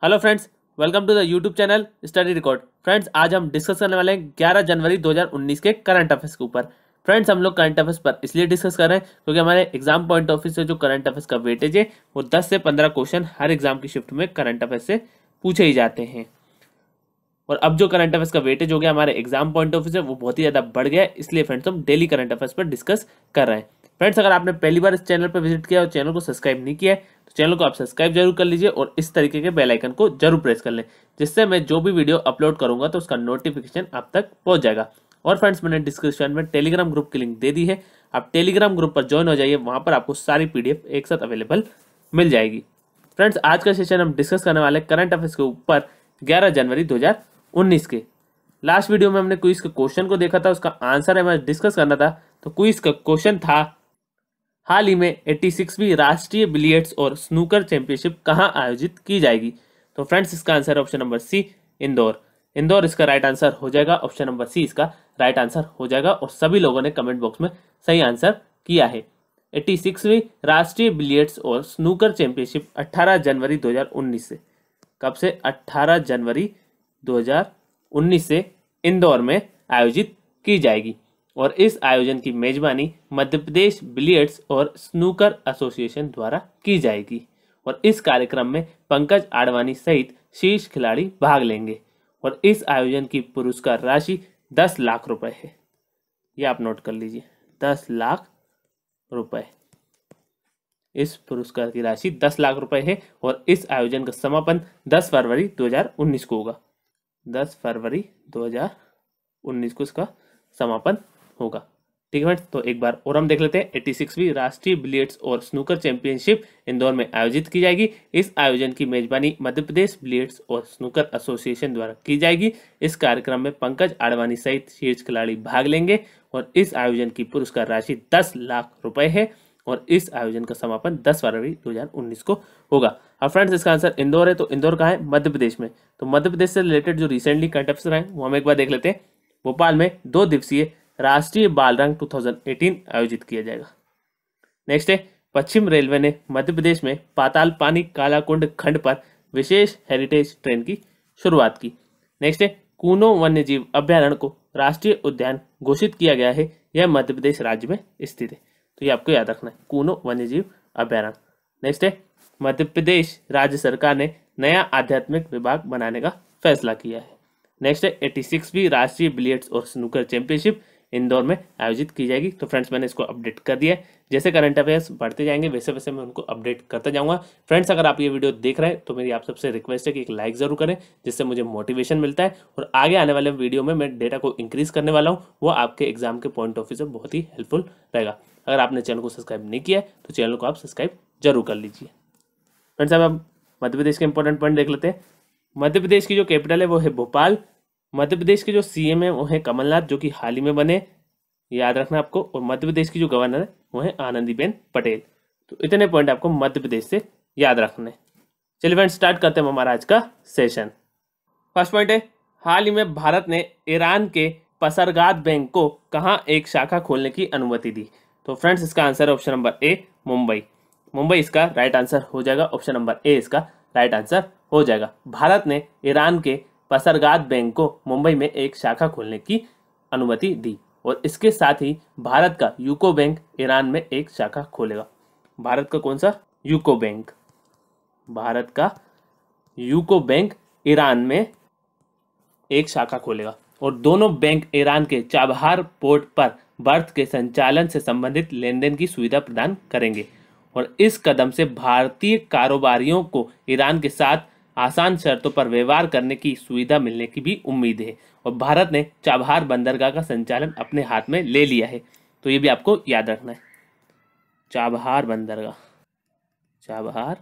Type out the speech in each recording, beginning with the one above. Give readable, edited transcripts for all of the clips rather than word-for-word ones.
Hello friends, welcome to the YouTube channel study record. Friends, आज हम discuss करने वाले हैं 11 जनवरी 2019 के करंट अफेयर्स के ऊपर। फ्रेंड्स, हम लोग करंट अफेयर्स पर इसलिए डिस्कस कर रहे हैं क्योंकि हमारे एग्जाम पॉइंट ऑफ व्यू से जो करंट अफेयर्स का वेटेज है वो 10 से 15 क्वेश्चन हर एग्जाम की शिफ्ट में करंट अफेयर्स से पूछे ही जाते हैं। और अब जो करंट अफेयर्स का वेटेज हो गया हमारे एग्जाम पॉइंट ऑफ व्यू से वो बहुत ही ज़्यादा बढ़ गया है, इसलिए फ्रेंड्स हम डेली करंट अफेयर्स पर डिस्कस कर रहे हैं। फ्रेंड्स, अगर आपने पहली बार इस चैनल पर विजिट किया और चैनल को सब्सक्राइब नहीं किया है तो चैनल को आप सब्सक्राइब जरूर कर लीजिए और इस तरीके के बेल आइकन को जरूर प्रेस कर लें, जिससे मैं जो भी वीडियो अपलोड करूंगा तो उसका नोटिफिकेशन आप तक पहुंच जाएगा। और फ्रेंड्स, मैंने डिस्क्रिप्शन में टेलीग्राम ग्रुप की लिंक दे दी है, आप टेलीग्राम ग्रुप पर ज्वाइन हो जाइए, वहां पर आपको सारी PDF एक साथ अवेलेबल मिल जाएगी। फ्रेंड्स, आज का सेशन हम डिस्कस करने वाले करंट अफेयर्स के ऊपर 11 जनवरी 2019 के। लास्ट वीडियो में हमने क्विज के क्वेश्चन को देखा था, उसका आंसर हमें डिस्कस करना था। तो क्विज का क्वेश्चन था, हाल ही में 86वीं राष्ट्रीय बिलियर्ड्स और स्नूकर चैंपियनशिप कहां आयोजित की जाएगी? तो फ्रेंड्स, इसका answer option number C, Indore. Indore इसका राइट आंसर हो जाएगा। ऑप्शन नंबर सी इसका राइट आंसर हो जाएगा और सभी लोगों ने कमेंट बॉक्स में सही आंसर किया है। 86वीं राष्ट्रीय बिलियर्ड्स और स्नूकर चैंपियनशिप 18 जनवरी 2019 से, कब से? 18 जनवरी 2019 से इंदौर में आयोजित की जाएगी और इस आयोजन की मेजबानी मध्य प्रदेश बिलियर्ड्स और स्नूकर एसोसिएशन द्वारा की जाएगी और इस कार्यक्रम में पंकज आडवाणी सहित शीर्ष खिलाड़ी भाग लेंगे और इस आयोजन की पुरस्कार राशि 10 लाख रुपए है। ये आप नोट कर लीजिए, 10 लाख रुपए। इस पुरस्कार की राशि 10 लाख रुपए है और इस आयोजन का समापन 10 फरवरी 2019 को होगा। 10 फरवरी 2019 को इसका समापन होगा। ठीक है फ्रेंड्स, तो एक बार और हम देख लेते हैं। 86वीं राष्ट्रीय बिलियर्ड्स और स्नूकर चैंपियनशिप इंदौर में आयोजित की जाएगी। इस आयोजन की मेजबानी मध्य प्रदेश बिलियर्ड्स और स्नूकर एसोसिएशन द्वारा की जाएगी। इस कार्यक्रम में पंकज आडवाणी सहित शीर्ष खिलाड़ी भाग लेंगे और इस आयोजन की पुरस्कार राशि 10 लाख रुपए है और इस आयोजन का समापन 10 फरवरी 2019 को होगा। अब फ्रेंड्स, इसका आंसर इंदौर है, तो इंदौर कहाँ है? मध्य प्रदेश में। तो मध्य प्रदेश से रिलेटेड जो रिसेंटली करंट अफेयर्स रहे वो हम एक बार देख लेते हैं। भोपाल में 2 दिवसीय राष्ट्रीय बाल रंग 2018 आयोजित किया जाएगा। नेक्स्ट है, पश्चिम रेलवे ने मध्य प्रदेश में पाताल पानी कालाकुंड खंड पर विशेष हेरिटेज ट्रेन की शुरुआत की। नेक्स्ट है, कूनो वन्यजीव अभ्यारण्य को राष्ट्रीय उद्यान घोषित किया गया है, यह मध्य प्रदेश राज्य में स्थित है। तो ये आपको याद रखना है, कूनो वन्यजीव अभ्यारण्य। नेक्स्ट है, मध्य प्रदेश राज्य सरकार ने नया आध्यात्मिक विभाग बनाने का फैसला किया है। नेक्स्ट है, 86वीं राष्ट्रीय बिलियर्ड्स और स्नूकर चैंपियनशिप इंदौर में आयोजित की जाएगी। तो फ्रेंड्स, मैंने इसको अपडेट कर दिया है। जैसे करंट अफेयर्स बढ़ते जाएंगे वैसे वैसे मैं उनको अपडेट करता जाऊंगा। फ्रेंड्स, अगर आप ये वीडियो देख रहे हैं तो मेरी आप सबसे रिक्वेस्ट है कि एक लाइक जरूर करें, जिससे मुझे मोटिवेशन मिलता है और आगे आने वाले वीडियो में मैं डेटा को इंक्रीज करने वाला हूँ, वो आपके एग्जाम के पॉइंट ऑफ व्यू से बहुत ही हेल्पफुल रहेगा। अगर आपने चैनल को सब्सक्राइब नहीं किया है तो चैनल को आप सब्सक्राइब जरूर कर लीजिए। फ्रेंड्स, अब हम मध्य प्रदेश के इंपॉर्टेंट पॉइंट देख लेते हैं। मध्य प्रदेश की जो कैपिटल है वो है भोपाल। मध्य प्रदेश के जो CM है वो है कमलनाथ, जो कि हाल ही में बने, याद रखना आपको। और मध्य प्रदेश की जो गवर्नर है वो है आनंदीबेन पटेल। तो इतने पॉइंट आपको मध्य प्रदेश से याद रखने। चलिए फ्रेंड्स, स्टार्ट करते हैं हमारा आज का सेशन। फर्स्ट पॉइंट है, हाल ही में भारत ने ईरान के पसरगाद बैंक को कहां एक शाखा खोलने की अनुमति दी? तो फ्रेंड्स, इसका आंसर है option number A, Mumbai. Mumbai इसका राइट आंसर हो जाएगा। ऑप्शन नंबर ए इसका राइट आंसर हो जाएगा। भारत ने ईरान के पसरगाद बैंक को मुंबई में एक शाखा खोलने की अनुमति दी और इसके साथ ही भारत का यूको बैंक ईरान में एक शाखा खोलेगा। भारत का कौन सा? UCO bank. भारत का यूको बैंक ईरान में एक शाखा खोलेगा और दोनों बैंक ईरान के चाबहार पोर्ट पर बर्थ के संचालन से संबंधित लेन देन की सुविधा प्रदान करेंगे और इस कदम से भारतीय कारोबारियों को ईरान के साथ आसान शर्तों पर व्यवहार करने की सुविधा मिलने की भी उम्मीद है और भारत ने चाबहार बंदरगाह का संचालन अपने हाथ में ले लिया है। तो ये भी आपको याद रखना है, चाबहार बंदरगाह, चाबहार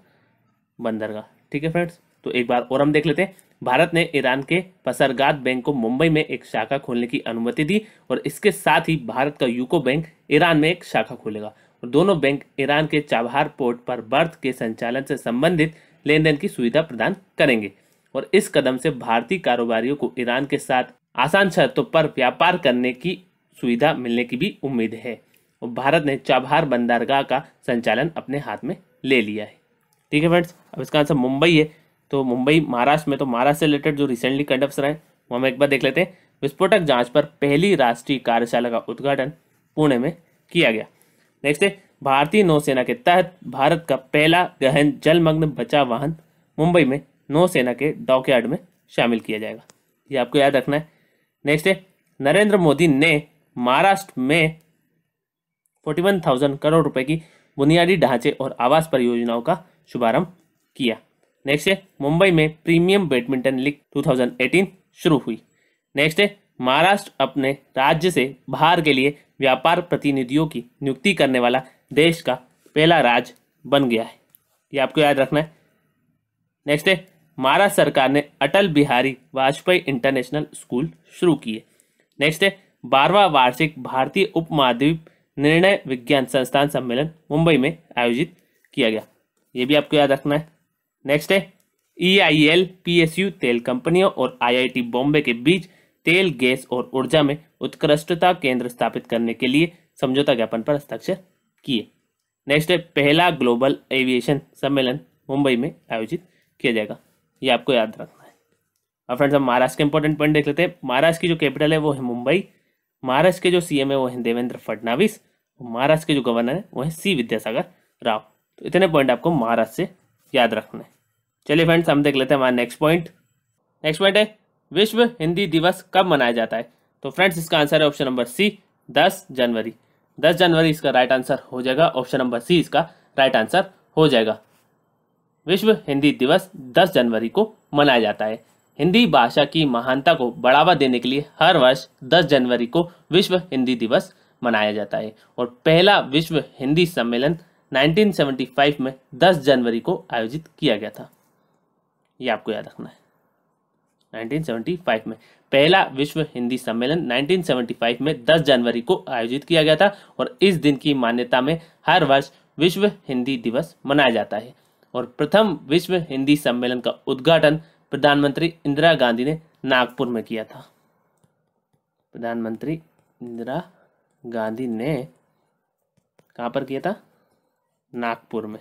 बंदरगाह। ठीक है फ्रेंड्स, तो एक बार और हम देख लेते हैं। भारत ने ईरान के पसरगाद बैंक को मुंबई में एक शाखा खोलने की अनुमति दी और इसके साथ ही भारत का यूको बैंक ईरान में एक शाखा खोलेगा और दोनों बैंक ईरान के चाबहार पोर्ट पर बर्थ के संचालन से संबंधित लेन देन की सुविधा प्रदान करेंगे और इस कदम से भारतीय कारोबारियों को ईरान के साथ आसान शर्तों पर व्यापार करने की सुविधा मिलने की भी उम्मीद है और भारत ने चाबहार बंदरगाह का संचालन अपने हाथ में ले लिया है। ठीक है फ्रेंड्स, अब इसका आंसर मुंबई है। तो मुंबई महाराष्ट्र में, तो महाराष्ट्र से रिलेटेड जो रिसेंटली करंट अफेयर्स रहे वो हम एक बार देख लेते हैं। विस्फोटक जांच पर पहली राष्ट्रीय कार्यशाला का उद्घाटन पुणे में किया गया। नेक्स्ट है, भारतीय नौसेना के तहत भारत का पहला गहन जलमग्न बचाव वाहन मुंबई में नौसेना के डॉकयार्ड में शामिल किया जाएगा। ये आपको याद रखना है। नेक्स्ट है, नरेंद्र मोदी ने महाराष्ट्र में 41,000 करोड़ रुपए की बुनियादी ढांचे और आवास परियोजनाओं का शुभारंभ किया। नेक्स्ट है, मुंबई में प्रीमियम बैडमिंटन लीग 2018 शुरू हुई। नेक्स्ट है, महाराष्ट्र अपने राज्य से बाहर के लिए व्यापार प्रतिनिधियों की नियुक्ति करने वाला देश का पहला राज्य बन गया है। ये आपको याद रखना है। नेक्स्ट है, महाराष्ट्र सरकार ने अटल बिहारी वाजपेयी इंटरनेशनल स्कूल शुरू किए। नेक्स्ट है, 12वां वार्षिक भारतीय उपमहाद्वीप निर्णय विज्ञान संस्थान सम्मेलन मुंबई में आयोजित किया गया। ये भी आपको याद रखना है। नेक्स्ट है, EIL PSU तेल कंपनियों और IIT बॉम्बे के बीच तेल, गैस और ऊर्जा में उत्कृष्टता केंद्र स्थापित करने के लिए समझौता ज्ञापन पर हस्ताक्षर किए। नेक्स्ट है, पहला ग्लोबल एविएशन सम्मेलन मुंबई में आयोजित किया जाएगा। ये आपको याद रखना है। अब फ्रेंड्स हम महाराष्ट्र के इंपॉर्टेंट पॉइंट देख लेते हैं। महाराष्ट्र की जो कैपिटल है वो है मुंबई। महाराष्ट्र के जो CM है वो है देवेंद्र फडणवीस। महाराष्ट्र के जो गवर्नर है वो है C विद्यासागर राव। तो इतने पॉइंट आपको महाराष्ट्र से याद रखना है। चलिए फ्रेंड्स हम देख लेते हैं हमारा नेक्स्ट पॉइंट। नेक्स्ट पॉइंट है, विश्व हिंदी दिवस कब मनाया जाता है? तो फ्रेंड्स इसका आंसर है ऑप्शन नंबर C, 10 जनवरी। 10 जनवरी इसका राइट आंसर हो जाएगा। ऑप्शन नंबर C इसका राइट आंसर हो जाएगा। विश्व हिंदी दिवस 10 जनवरी को मनाया जाता है। हिंदी भाषा की महानता को बढ़ावा देने के लिए हर वर्ष 10 जनवरी को विश्व हिंदी दिवस मनाया जाता है और पहला विश्व हिंदी सम्मेलन 1975 में 10 जनवरी को आयोजित किया गया था। ये आपको याद रखना है। 1975 में पहला विश्व हिंदी सम्मेलन 1975 में 10 जनवरी को आयोजित किया गया था और इस दिन की मान्यता में हर वर्ष विश्व हिंदी दिवस मनाया जाता है। और प्रथम विश्व हिंदी सम्मेलन का उद्घाटन प्रधानमंत्री इंदिरा गांधी ने नागपुर में किया था। प्रधानमंत्री इंदिरा गांधी ने कहाँ पर किया था? नागपुर में।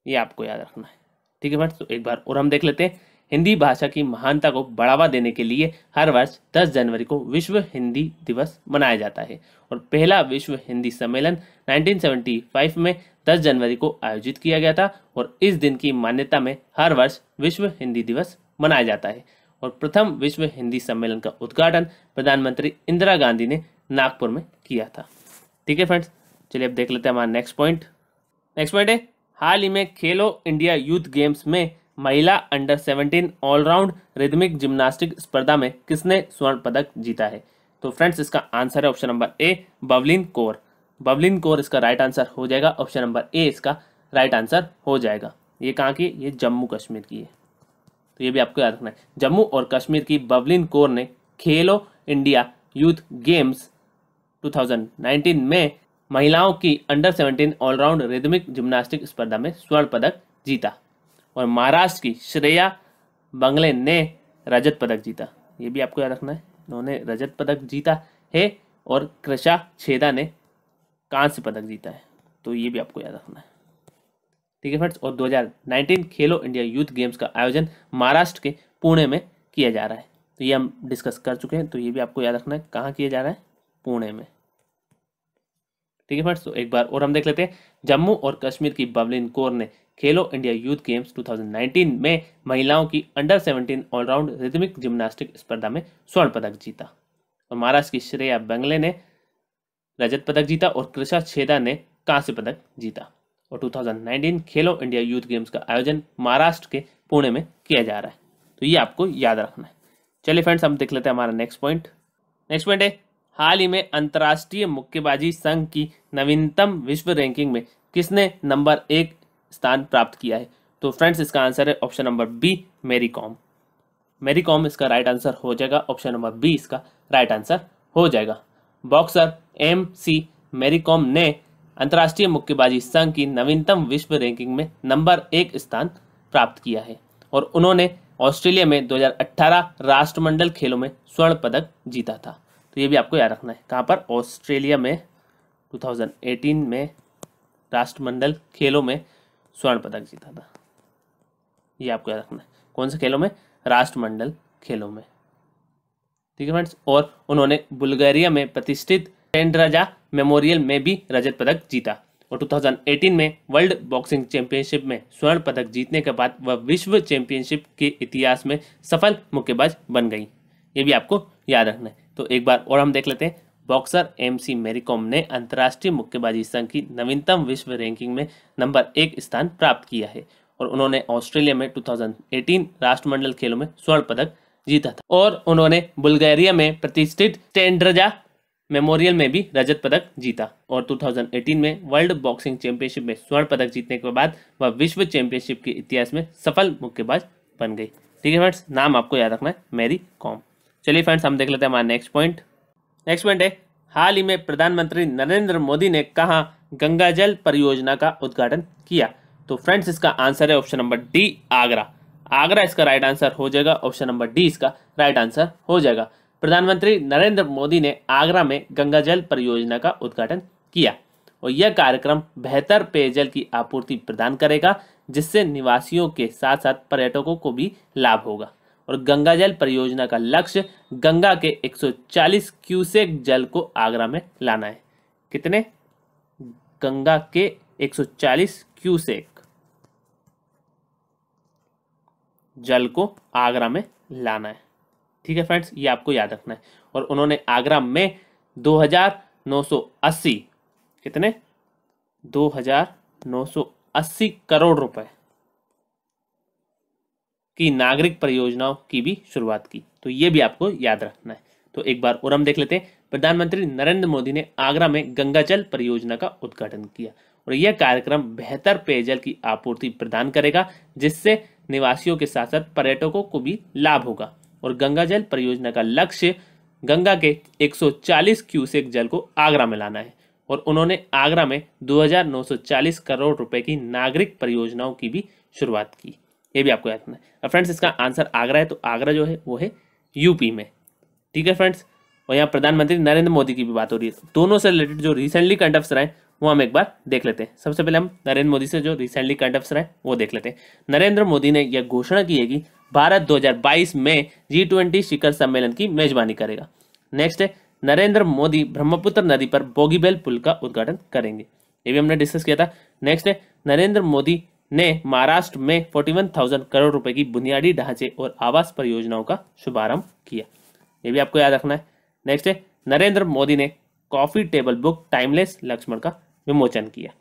ये आपको याद रखना है। ठीक है फ्रेंड्स, तो एक बार और हम देख लेते हैं। हिंदी भाषा की महानता को बढ़ावा देने के लिए हर वर्ष 10 जनवरी को विश्व हिंदी दिवस मनाया जाता है और पहला विश्व हिंदी सम्मेलन 1975 में 10 जनवरी को आयोजित किया गया था और इस दिन की मान्यता में हर वर्ष विश्व हिंदी दिवस मनाया जाता है और प्रथम विश्व हिंदी सम्मेलन का उद्घाटन प्रधानमंत्री इंदिरा गांधी ने नागपुर में किया था। ठीक है फ्रेंड्स, चलिए अब देख लेते हैं हमारा नेक्स्ट पॉइंट। नेक्स्ट पॉइंट है, हाल ही में खेलो इंडिया यूथ गेम्स में महिला अंडर 17 ऑलराउंड रिदमिक जिम्नास्टिक स्पर्धा में किसने स्वर्ण पदक जीता है? तो फ्रेंड्स इसका आंसर है option number A, Bavleen Kaur. Bavleen Kaur इसका राइट आंसर हो जाएगा। ऑप्शन नंबर A इसका राइट आंसर हो जाएगा। ये कहाँ की? ये जम्मू कश्मीर की है, तो ये भी आपको याद रखना है। जम्मू और कश्मीर की बवलिन कौर ने खेलो इंडिया यूथ गेम्स 2019 में महिलाओं की अंडर 17 ऑलराउंड रिदमिक जिम्नास्टिक स्पर्धा में स्वर्ण पदक जीता और महाराष्ट्र की श्रेया बंगले ने रजत पदक जीता। ये भी आपको याद रखना है, उन्होंने रजत पदक जीता है और कृषा छेदा ने कांस्य पदक जीता है, तो ये भी आपको याद रखना है। ठीक है फ्रेंड्स, और 2019 खेलो इंडिया यूथ गेम्स का आयोजन महाराष्ट्र के पुणे में किया जा रहा है, तो ये हम डिस्कस कर चुके हैं, तो ये भी आपको याद रखना है कहाँ किया जा रहा है? पुणे में। ठीक है फ्रेंड्स, तो एक बार और हम देख लेते हैं। जम्मू और कश्मीर की बवलिन कौर ने खेलो इंडिया यूथ गेम्स 2019 में महिलाओं की अंडर 17 ऑलराउंड रिदमिक जिम्नास्टिक स्पर्धा में स्वर्ण पदक जीता और महाराष्ट्र की श्रेया बंगले ने रजत पदक जीता और कृषा छेदा ने कांस्य पदक जीता और 2019 खेलो इंडिया यूथ गेम्स का आयोजन महाराष्ट्र के पुणे में किया जा रहा है, तो ये आपको याद रखना है। चलिए फ्रेंड्स हम देख लेते हैं हमारा नेक्स्ट पॉइंट। नेक्स्ट पॉइंट है, हाल ही में अंतर्राष्ट्रीय मुक्केबाजी संघ की नवीनतम विश्व रैंकिंग में किसने नंबर 1 स्थान प्राप्त किया है? तो फ्रेंड्स इसका आंसर है option number B, Mary Kom. Mary Kom इसका राइट आंसर हो जाएगा। ऑप्शन नंबर B इसका राइट आंसर हो जाएगा। बॉक्सर MC मैरी कॉम ने अंतर्राष्ट्रीय मुक्केबाजी संघ की नवीनतम विश्व रैंकिंग में नंबर 1 स्थान प्राप्त किया है और उन्होंने ऑस्ट्रेलिया में 2018 राष्ट्रमंडल खेलों में स्वर्ण पदक जीता था, तो ये भी आपको याद रखना है। कहाँ पर? ऑस्ट्रेलिया में 2018 में राष्ट्रमंडल खेलों में स्वर्ण पदक जीता था। ये आपको याद रखना है। कौन से खेलों में? राष्ट्रमंडल खेलों में। ठीक है फ्रेंड्स। और उन्होंने बुल्गारिया में प्रतिष्ठित टेंड्राजा मेमोरियल में भी रजत पदक जीता। और 2018 में वर्ल्ड बॉक्सिंग चैंपियनशिप में स्वर्ण पदक जीतने के बाद वह विश्व चैंपियनशिप के इतिहास में सफल मुक्केबाज बन गई। ये भी आपको याद रखना है। तो एक बार और हम देख लेते हैं। बॉक्सर एमसी मैरी कॉम ने अंतर्राष्ट्रीय मुक्केबाजी संघ की नवीनतम विश्व रैंकिंग में नंबर 1 स्थान प्राप्त किया है। और उन्होंने ऑस्ट्रेलिया में 2018 राष्ट्रमंडल खेलों में स्वर्ण पदक जीता था। और उन्होंने बुल्गारिया में प्रतिष्ठित टेंड्राजा मेमोरियल में भी रजत पदक जीता। और 2018 में वर्ल्ड बॉक्सिंग चैंपियनशिप में स्वर्ण पदक जीतने के बाद वह विश्व चैंपियनशिप के इतिहास में सफल मुक्केबाज बन गई। ठीक है फ्रेंड्स, नाम आपको याद रखना है, मैरी कॉम। चलिए फ्रेंड्स, हम देख लेते हैं हमारा नेक्स्ट पॉइंट। नेक्स्ट पॉइंट है, हाल ही में प्रधानमंत्री नरेंद्र मोदी ने कहाँ गंगा जल परियोजना का उद्घाटन किया? तो फ्रेंड्स, इसका आंसर है option number D, Agra. Agra इसका राइट आंसर हो जाएगा। ऑप्शन नंबर डी इसका राइट आंसर हो जाएगा। प्रधानमंत्री नरेंद्र मोदी ने आगरा में गंगा जल परियोजना का उद्घाटन किया। और यह कार्यक्रम बेहतर पेयजल की आपूर्ति प्रदान करेगा, जिससे निवासियों के साथ साथ पर्यटकों को भी लाभ होगा। और गंगा जल परियोजना का लक्ष्य गंगा के 140 क्यूसेक जल को आगरा में लाना है। कितने? गंगा के 140 क्यूसेक जल को आगरा में लाना है। ठीक है फ्रेंड्स, ये आपको याद रखना है। और उन्होंने आगरा में 2,980 कितने? 2,980 करोड़ रुपए की नागरिक परियोजनाओं की भी शुरुआत की। तो ये भी आपको याद रखना है। तो एक बार और हम देख लेते हैं। प्रधानमंत्री नरेंद्र मोदी ने आगरा में गंगा जल परियोजना का उद्घाटन किया। और यह कार्यक्रम बेहतर पेयजल की आपूर्ति प्रदान करेगा, जिससे निवासियों के साथ साथ पर्यटकों को भी लाभ होगा। और गंगा जल परियोजना का लक्ष्य गंगा के 140 क्यूसेक जल को आगरा में लाना है। और उन्होंने आगरा में 2,940 करोड़ रुपए की नागरिक परियोजनाओं की भी शुरुआत की। ये भी आपको याद रखना है। अब फ्रेंड्स, इसका आंसर आगरा है, तो आगरा जो है वो है यूपी में। ठीक है फ्रेंड्स, और यहाँ प्रधानमंत्री नरेंद्र मोदी की भी बात हो रही है। दोनों से रिलेटेड जो रिसेंटली करंट अफेयर्स रहे वो हम एक बार देख लेते हैं। सबसे पहले हम नरेंद्र मोदी से जो रिसेंटली करंट अफेयर्स रहे वो देख लेते हैं। नरेंद्र मोदी ने यह घोषणा की है कि भारत 2022 में G20 शिखर सम्मेलन की मेजबानी करेगा। नेक्स्ट है, नरेंद्र मोदी ब्रह्मपुत्र नदी पर बोगीबील पुल का उद्घाटन करेंगे। ये भी हमने डिस्कस किया था। नेक्स्ट है, नरेंद्र मोदी ने महाराष्ट्र में 41,000 करोड़ रुपए की बुनियादी ढांचे और आवास परियोजनाओं का शुभारंभ किया। ये भी आपको याद रखना है। नेक्स्ट है, नरेंद्र मोदी ने coffee table book timeless Laxman का विमोचन किया।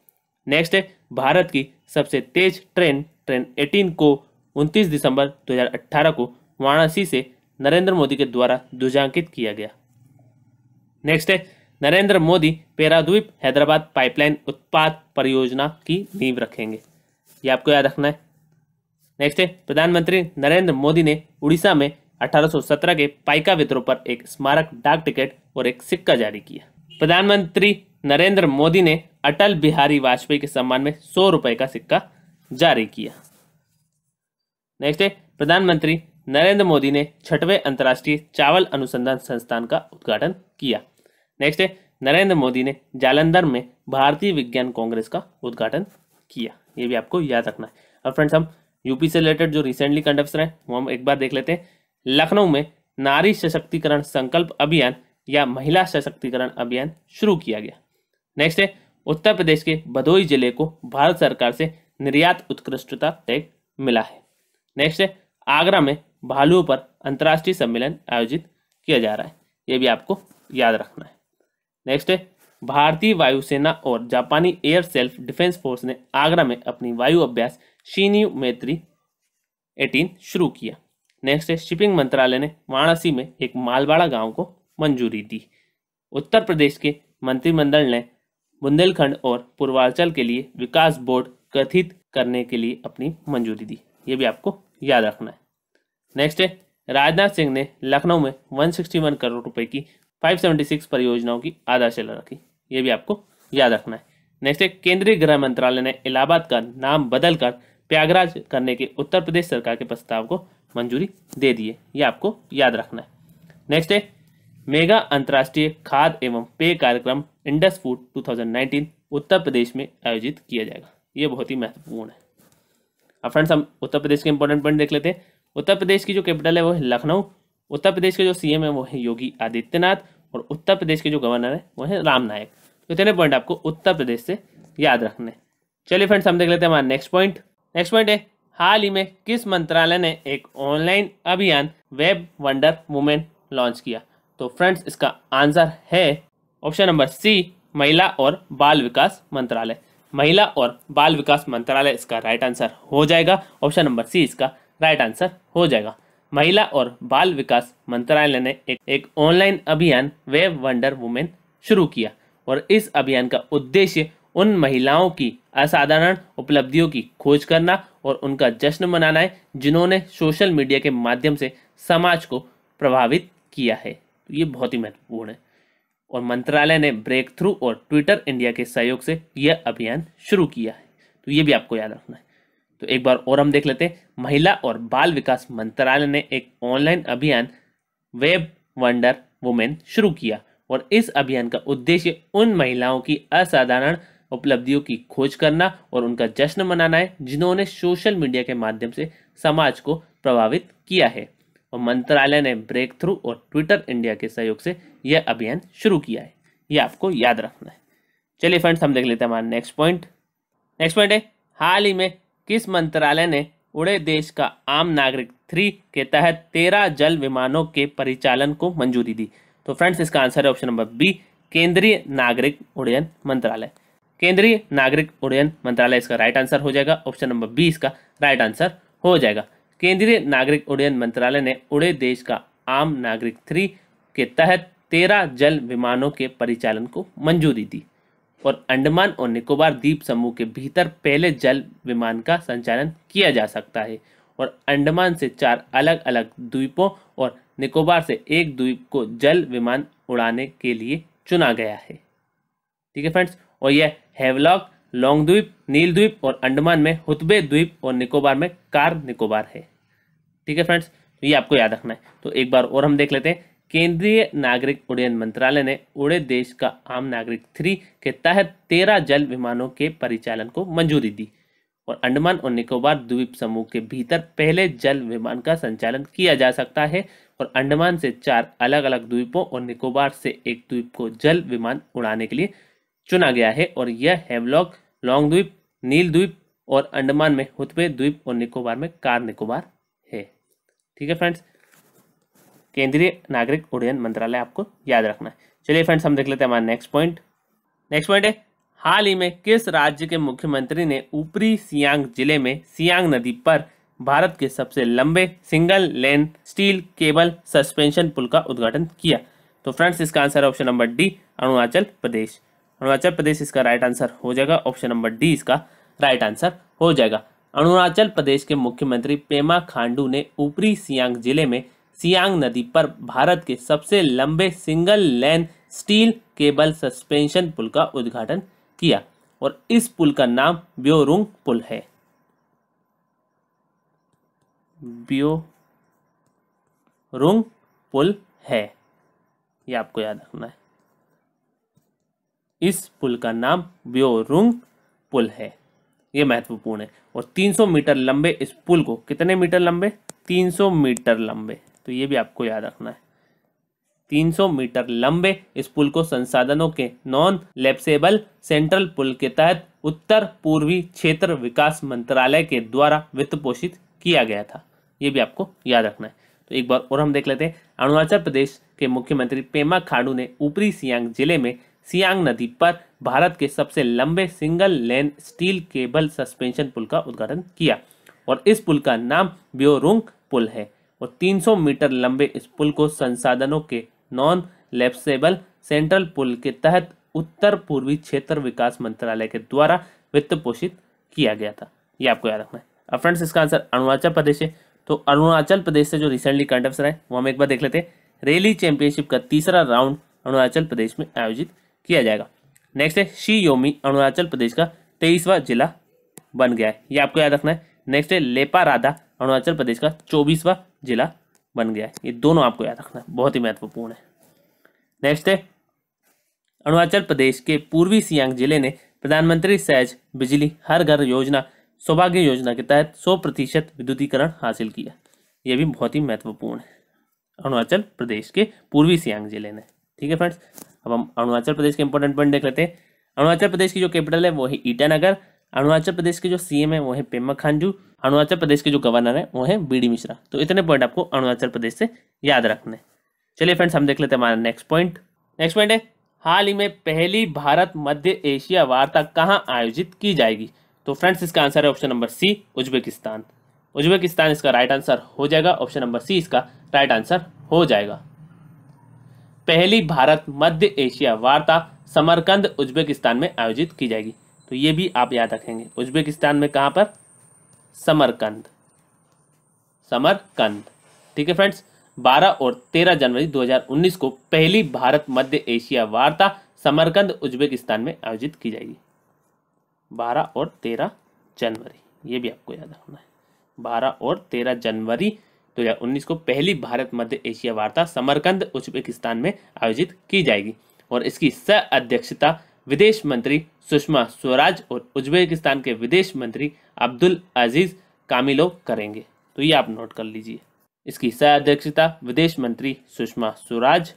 नेक्स्ट है, भारत की सबसे तेज ट्रेन 18 को 29 दिसंबर 2018 को वाराणसी से नरेंद्र मोदी के द्वारा ध्वजांकित किया गया। नेक्स्ट है, नरेंद्र मोदी पेराद्वीप हैदराबाद पाइपलाइन उत्पाद परियोजना की नींव रखेंगे। ये आपको याद रखना है। नेक्स्ट है, प्रधानमंत्री नरेंद्र मोदी ने उड़ीसा में 1817 के पाइका विद्रोह पर एक स्मारक डाक टिकट और एक सिक्का जारी किया। प्रधानमंत्री नरेंद्र मोदी ने अटल बिहारी वाजपेयी के सम्मान में 100 रुपए का सिक्का जारी किया। नेक्स्ट है, प्रधानमंत्री नरेंद्र मोदी ने 6वें अंतर्राष्ट्रीय चावल अनुसंधान संस्थान का उद्घाटन किया। नेक्स्ट है, नरेंद्र मोदी ने जालंधर में भारतीय विज्ञान कांग्रेस का उद्घाटन किया। ये भी आपको याद रखना है। और फ्रेंड्स, हम यूपी से रिलेटेड जो रिसेंटली करंट अफेयर्स रहे वो हम एक बार देख लेते हैं। लखनऊ में नारी सशक्तिकरण संकल्प अभियान या महिला सशक्तिकरण अभियान शुरू किया गया। नेक्स्ट है, उत्तर प्रदेश के भदोही जिले को भारत सरकार से निर्यात उत्कृष्टता टैग मिला है। नेक्स्ट है, आगरा में भालुओं पर अंतर्राष्ट्रीय सम्मेलन आयोजित किया जा रहा है। ये भी आपको याद रखना है। नेक्स्ट है, भारतीय वायुसेना और जापानी एयर सेल्फ डिफेंस फोर्स ने आगरा में अपनी वायु अभ्यास शिन्यू मैत्री 18 शुरू किया। नेक्स्ट है, शिपिंग मंत्रालय ने वाराणसी में एक मालवाड़ा गांव को मंजूरी दी। उत्तर प्रदेश के मंत्रिमंडल ने बुंदेलखंड और पूर्वांचल के लिए विकास बोर्ड गठित करने के लिए अपनी मंजूरी दी। ये भी आपको याद रखना है। नेक्स्ट है, राजनाथ सिंह ने लखनऊ में 161 करोड़ रुपए की 576 परियोजनाओं की आधारशिला रखी। ये भी आपको याद रखना है। नेक्स्ट है, केंद्रीय गृह मंत्रालय ने इलाहाबाद का नाम बदलकर प्रयागराज करने के उत्तर प्रदेश सरकार के प्रस्ताव को मंजूरी दे दी है। ये आपको याद रखना है। नेक्स्ट है, मेगा अंतर्राष्ट्रीय खाद्य एवं पेय कार्यक्रम इंडस फूड 2019 उत्तर प्रदेश में आयोजित किया जाएगा। ये बहुत ही महत्वपूर्ण है। अब फ्रेंड्स हम उत्तर प्रदेश के इंपॉर्टेंट पॉइंट देख लेते हैं। उत्तर प्रदेश की जो कैपिटल है वो है लखनऊ। उत्तर प्रदेश के जो सीएम है वो है योगी आदित्यनाथ और उत्तर प्रदेश के जो गवर्नर है वो है राम नायक। तो इतने पॉइंट आपको उत्तर प्रदेश से याद रखने। चलिए फ्रेंड्स हम देख लेते हैं हमारा नेक्स्ट पॉइंट। नेक्स्ट पॉइंट है, हाल ही में किस मंत्रालय ने एक ऑनलाइन अभियान वेब वंडर वुमेन लॉन्च किया? तो फ्रेंड्स इसका आंसर है ऑप्शन नंबर सी, महिला और बाल विकास मंत्रालय। महिला और बाल विकास मंत्रालय इसका राइट आंसर हो जाएगा। ऑप्शन नंबर सी इसका राइट आंसर हो जाएगा। महिला और बाल विकास मंत्रालय ने एक ऑनलाइन अभियान वेब वंडर वुमेन शुरू किया और इस अभियान का उद्देश्य उन महिलाओं की असाधारण उपलब्धियों की खोज करना और उनका जश्न मनाना है जिन्होंने सोशल मीडिया के माध्यम से समाज को प्रभावित किया है। तो ये बहुत ही महत्वपूर्ण है और मंत्रालय ने ब्रेक थ्रू और ट्विटर इंडिया के सहयोग से यह अभियान शुरू किया है। तो ये भी आपको याद रखना है। तो एक बार और हम देख लेते हैं, महिला और बाल विकास मंत्रालय ने एक ऑनलाइन अभियान वेब वंडर वुमेन शुरू किया और इस अभियान का उद्देश्य उन महिलाओं की असाधारण उपलब्धियों की खोज करना और उनका जश्न मनाना है जिन्होंने सोशल मीडिया के माध्यम से समाज को प्रभावित किया है और मंत्रालय ने ब्रेक थ्रू और ट्विटर इंडिया के सहयोग से यह अभियान शुरू किया है। यह आपको याद रखना है। चलिए फ्रेंड्स हम देख लेते हैं हमारा नेक्स्ट पॉइंट। नेक्स्ट पॉइंट है, हाल ही में किस मंत्रालय ने उड़े देश का आम नागरिक 3 के तहत 13 जल विमानों के परिचालन को मंजूरी दी? तो फ्रेंड्स इसका आंसर है ऑप्शन नंबर बी, केंद्रीय नागरिक उड्डयन मंत्रालय। केंद्रीय नागरिक उड्डयन मंत्रालय इसका राइट आंसर हो जाएगा। ऑप्शन नंबर बी इसका राइट आंसर हो जाएगा। केंद्रीय नागरिक उड्डयन मंत्रालय ने उड़े देश का आम नागरिक 3 के तहत 13 जल विमानों के परिचालन को मंजूरी दी और अंडमान और निकोबार द्वीप समूह के भीतर पहले जल विमान का संचालन किया जा सकता है और अंडमान से 4 अलग अलग द्वीपों और निकोबार से एक द्वीप को जल विमान उड़ाने के लिए चुना गया है। ठीक है फ्रेंड्स, और यह हैवलॉक, लॉन्ग द्वीप, नील द्वीप और अंडमान में हुतबे द्वीप और निकोबार में कार निकोबार है। ठीक है फ्रेंड्स, तो ये आपको याद रखना है। तो एक बार और हम देख लेते हैं, केंद्रीय नागरिक उड्डयन मंत्रालय ने उड़े देश का आम नागरिक 3 के तहत 13 जल विमानों के परिचालन को मंजूरी दी और अंडमान और निकोबार द्वीप समूह के भीतर पहले जल विमान का संचालन किया जा सकता है और अंडमान से 4 अलग अलग द्वीपों और निकोबार से एक द्वीप को जल विमान उड़ाने के लिए चुना गया है और यह हैवलॉक, लॉन्ग द्वीप, नील द्वीप और अंडमान में हुतबे द्वीप और निकोबार में कार निकोबार है। ठीक है फ्रेंड्स, केंद्रीय नागरिक उड्डयन मंत्रालय आपको याद रखना है। चलिए फ्रेंड्स हम देख लेते हैं हमारा नेक्स्ट पॉइंट। नेक्स्ट पॉइंट है, हाल ही में किस राज्य के मुख्यमंत्री ने ऊपरी सियांग जिले में सियांग नदी पर भारत के सबसे लंबे single lane steel cable suspension पुल का उद्घाटन किया? तो फ्रेंड्स इसका आंसर है option number D, Arunachal Pradesh. Arunachal Pradesh इसका राइट आंसर हो जाएगा। ऑप्शन नंबर डी इसका राइट आंसर हो जाएगा। अरुणाचल प्रदेश के मुख्यमंत्री पेमा खांडू ने ऊपरी सियांग जिले में सियांग नदी पर भारत के सबसे लंबे single lane steel cable suspension पुल का उद्घाटन किया और इस पुल का नाम ब्योरुंग पुल है। ब्योरुंग पुल है, ये आपको याद रखना है। इस पुल का नाम ब्योरुंग पुल है, ये महत्वपूर्ण है। और 300 मीटर लंबे इस पुल को, कितने मीटर लंबे? 300 मीटर लंबे, तो ये भी आपको याद रखना है। 300 मीटर लंबे इस पुल को संसाधनों के नॉन लैप्सेबल सेंट्रल पुल के तहत उत्तर पूर्वी क्षेत्र विकास मंत्रालय के द्वारा वित्त पोषित किया गया था। ये भी आपको याद रखना है। तो एक बार और हम देख लेते हैं, अरुणाचल प्रदेश के मुख्यमंत्री पेमा खांडू ने ऊपरी सियांग जिले में सियांग नदी पर भारत के सबसे लंबे single lane steel cable suspension पुल का उद्घाटन किया और इस पुल का नाम ब्योरुंग पुल है और 300 मीटर लंबे इस पुल को संसाधनों के नॉन लैप्सेबल सेंट्रल पुल के तहत उत्तर पूर्वी क्षेत्र विकास मंत्रालय के द्वारा वित्त पोषित किया गया था। ये आपको याद रखना है। अब फ्रेंड्स इसका आंसर अरुणाचल प्रदेश है। तो अरुणाचल प्रदेश से जो रिसेंटली करंट अफेयर है वो हम एक बार देख लेते हैं। रैली चैंपियनशिप का तीसरा राउंड अरुणाचल प्रदेश में आयोजित किया जाएगा। नेक्स्ट है, शी योमी अरुणाचल प्रदेश का 23वां जिला बन गया है, ये आपको याद रखना है। नेक्स्ट है, लेपा राधा अरुणाचल प्रदेश का 24वां जिला बन गया है, ये दोनों आपको याद रखना है, बहुत ही महत्वपूर्ण है। नेक्स्ट है, अरुणाचल प्रदेश के पूर्वी सियांग जिले ने प्रधानमंत्री सहज बिजली हर घर योजना सौभाग्य योजना के तहत 100% विद्युतीकरण हासिल किया। यह भी बहुत ही महत्वपूर्ण है अरुणाचल प्रदेश के पूर्वी सियांग जिले ने। ठीक है फ्रेंड्स, अब हम अरुणाचल प्रदेश के इंपॉर्टेंट पॉइंट देख लेते हैं। अरुणाचल प्रदेश की जो कैपिटल है वो है ईटानगर। अरुणाचल प्रदेश के जो सीएम है वो है पेमा खांडू। अरुणाचल प्रदेश के जो गवर्नर है वो है बीडी मिश्रा। तो इतने पॉइंट आपको अरुणाचल प्रदेश से याद रखने। चलिए फ्रेंड्स, हम देख लेते हैं हमारा नेक्स्ट पॉइंट। नेक्स्ट पॉइंट है, हाल ही में पहली भारत मध्य एशिया वार्ता कहाँ आयोजित की जाएगी? तो फ्रेंड्स, इसका आंसर है option number C, Uzbekistan. Uzbekistan इसका राइट आंसर हो जाएगा। ऑप्शन नंबर सी इसका राइट आंसर हो जाएगा। पहली भारत मध्य एशिया वार्ता समरकंद उज्बेकिस्तान में आयोजित की जाएगी। तो ये भी आप याद रखेंगे, उज्बेकिस्तान में कहां पर? समरकंद, समरकंद। ठीक है फ्रेंड्स, 12 और 13 जनवरी 2019 को पहली भारत मध्य एशिया वार्ता समरकंद उज्बेकिस्तान में आयोजित की जाएगी। 12 और 13 जनवरी, ये भी आपको याद रखना है। 12 और 13 जनवरी 2019 को पहली भारत मध्य एशिया वार्ता समरकंद उज्बेकिस्तान में आयोजित की जाएगी और इसकी सह अध्यक्षता विदेश मंत्री सुषमा स्वराज और उज्बेकिस्तान के विदेश मंत्री अब्दुल अजीज कामिलोव करेंगे। तो ये आप नोट कर लीजिए, इसकी सह अध्यक्षता विदेश मंत्री सुषमा स्वराज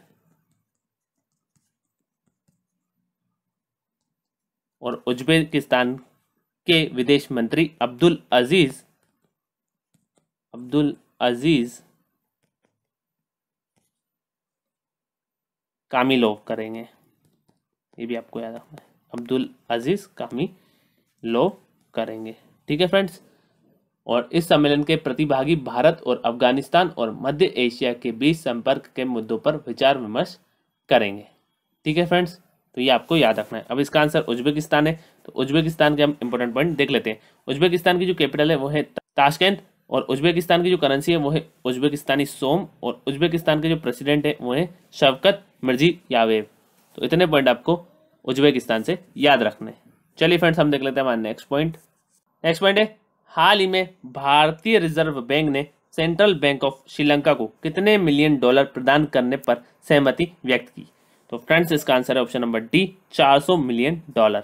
और उज्बेकिस्तान के विदेश मंत्री अब्दुल अजीज कामिलोव करेंगे। ये भी आपको याद रखना है, अब्दुल अजीज कामिलोव करेंगे। ठीक है फ्रेंड्स, और इस सम्मेलन के प्रतिभागी भारत और अफगानिस्तान और मध्य एशिया के बीच संपर्क के मुद्दों पर विचार विमर्श करेंगे। ठीक है फ्रेंड्स, तो ये आपको याद रखना है। अब इसका आंसर उज्बेकिस्तान है, तो उज्बेकिस्तान के हम इंपॉर्टेंट पॉइंट देख लेते हैं। उज्बेकिस्तान की जो कैपिटल है वो है ताशकेंट और उज्बेकिस्तान की जो करेंसी है वो है उज्बेकिस्तानी सोम और उज्बेकिस्तान के जो प्रेसिडेंट है वो है शवकत मिर्जियावेव। तो इतने पॉइंट आपको उज्बेकिस्तान से याद रखने। चलिए फ्रेंड्स, हम देख लेते हैं हमारा नेक्स्ट पॉइंट। नेक्स्ट पॉइंट है, हाल ही में भारतीय रिजर्व बैंक ने सेंट्रल बैंक ऑफ श्रीलंका को कितने मिलियन डॉलर प्रदान करने पर सहमति व्यक्त की? तो फ्रेंड्स, इसका आंसर है option number D, 400 million dollar.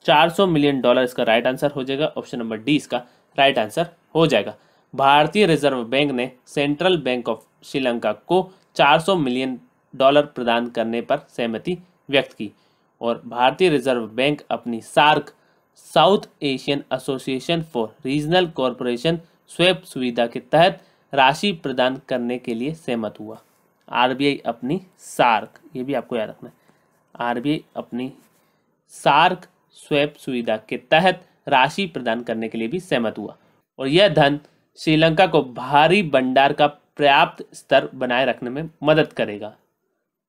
400 million dollar इसका राइट आंसर हो जाएगा। ऑप्शन नंबर डी इसका राइट आंसर हो जाएगा। भारतीय रिजर्व बैंक ने सेंट्रल बैंक ऑफ श्रीलंका को 400 मिलियन डॉलर प्रदान करने पर सहमति व्यक्त की और भारतीय रिजर्व बैंक अपनी SAARC South Asian association for regional corporation swap सुविधा के तहत राशि प्रदान करने के लिए सहमत हुआ। आरबीआई अपनी सार्क, ये भी आपको याद रखना है, आरबीआई अपनी सार्क स्वैप सुविधा के तहत राशि प्रदान करने के लिए भी सहमत हुआ और यह धन श्रीलंका को भारी भंडार का पर्याप्त स्तर बनाए रखने में मदद करेगा।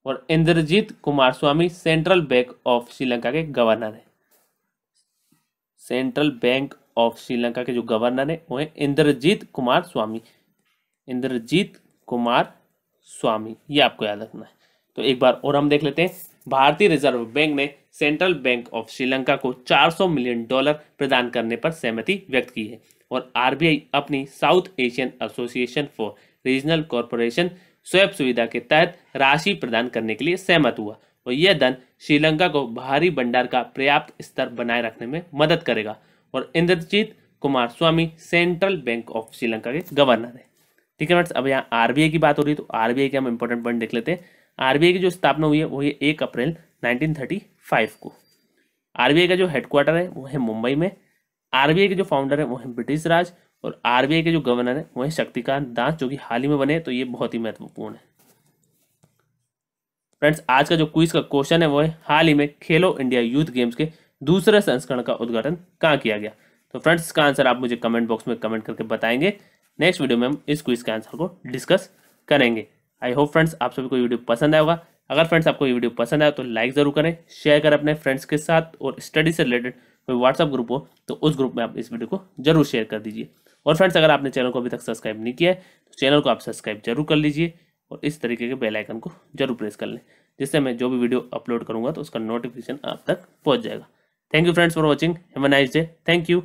और इंद्रजीत कुमार स्वामी सेंट्रल बैंक ऑफ श्रीलंका के गवर्नर है। सेंट्रल बैंक ऑफ श्रीलंका के जो गवर्नर है वो है इंद्रजीत कुमार स्वामी। इंद्रजीत कुमार स्वामी, ये आपको याद रखना है। तो एक बार और हम देख लेते हैं। भारतीय रिजर्व बैंक ने सेंट्रल बैंक ऑफ श्रीलंका को 400 मिलियन डॉलर प्रदान करने पर सहमति व्यक्त की है और आरबीआई अपनी south Asian association for regional corporation swap सुविधा के तहत राशि प्रदान करने के लिए सहमत हुआ और यह धन श्रीलंका को भारी भंडार का पर्याप्त स्तर बनाए रखने में मदद करेगा। और इंद्रजीत कुमार स्वामी सेंट्रल बैंक ऑफ श्रीलंका के गवर्नर है। ठीक है फ्रेंड्स, अब यहाँ आरबीआई की बात हो रही है तो आरबीआई के हम इंपॉर्टेंट पॉइंट देख लेते हैं। आरबीआई की जो स्थापना हुई है वो है 1 अप्रैल 1935 को। आरबीआई का जो हेडक्वार्टर है वो है मुंबई में। आरबीआई के जो फाउंडर है वो है ब्रिटिश राज और आरबीआई के जो गवर्नर है वो है शक्तिकांत दास, जो कि हाल ही में बने, तो ये बहुत ही महत्वपूर्ण है। फ्रेंड्स, आज का जो क्विज का क्वेश्चन है वो है, हाल ही में खेलो इंडिया यूथ गेम्स के दूसरे संस्करण का उद्घाटन कहाँ किया गया? तो फ्रेंड्स, इसका आंसर आप मुझे कमेंट बॉक्स में कमेंट करके बताएंगे। नेक्स्ट वीडियो में हम इस क्विज के आंसर को डिस्कस करेंगे। आई होप फ्रेंड्स आप सभी को वीडियो पसंद आया होगा। अगर फ्रेंड्स आपको ये वीडियो पसंद आया तो लाइक जरूर करें, शेयर करें अपने फ्रेंड्स के साथ और स्टडी से रिलेटेड कोई व्हाट्सअप ग्रुप हो तो उस ग्रुप में आप इस वीडियो को जरूर शेयर कर दीजिए। और फ्रेंड्स, अगर आपने चैनल को अभी तक सब्सक्राइब नहीं किया है तो चैनल को आप सब्सक्राइब जरूर कर लीजिए और इस तरीके के बेल आइकन को जरूर प्रेस कर लें, जिससे मैं जो भी वीडियो अपलोड करूंगा तो उसका नोटिफिकेशन आप तक पहुंच जाएगा। Thank you friends for watching. Have a nice day. Thank you.